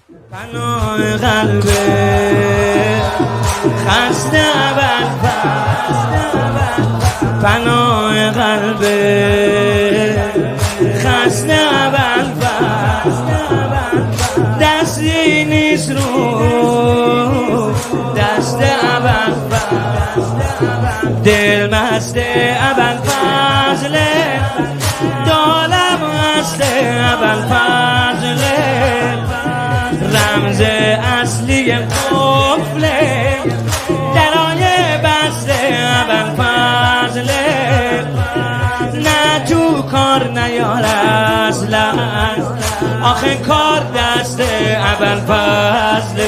پناه قلب خسته پناه قلب خسته دستی نیست رو دست دل مست ابوالفضل دالم هست ابوالفضل رمز اصلی قفل درای بست ابوالفضل نه تو کار نیار اصلا آخه کار دست ابوالفضل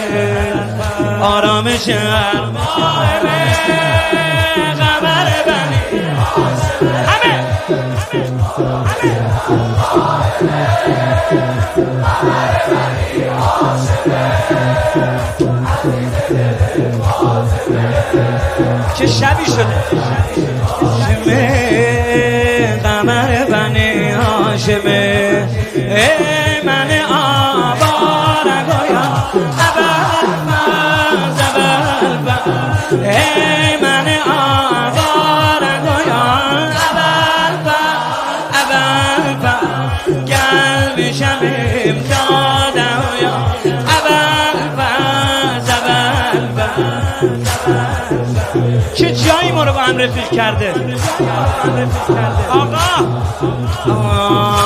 آرامش ارمانه خبر بنی همه چه شبی شده هاشمه قمر بنی هاشمه من آواره گویا من آواره گویا قلبشم امداده یا چه جایی ما رو با هم رفیق کرده آقا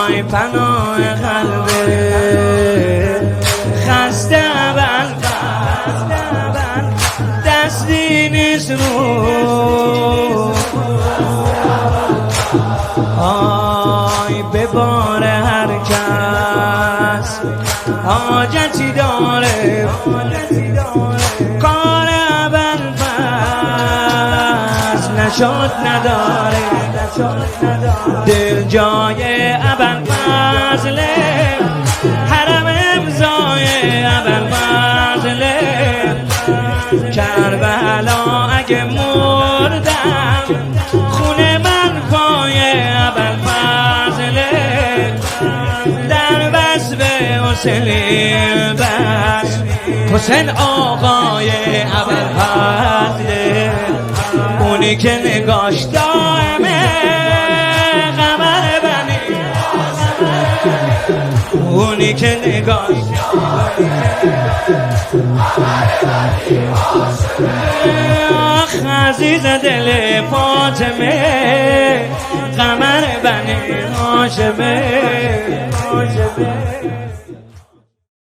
آی پناه قلب خسته دستی نیست رو آی ببار هر کس حاجتی داره کار ابوالفضل نشد نداره دل جای ابوالفضل حرم امضای ابوالفضل کربلا اگه مردم خونه من پای ابوالفضل در وصف حسین بس حسین آقای ابوالفضل اونی که نگاش دائمه قمر بنی اونی که نگاش آخ عزیز دل فاطمه قمر بنی هاشمه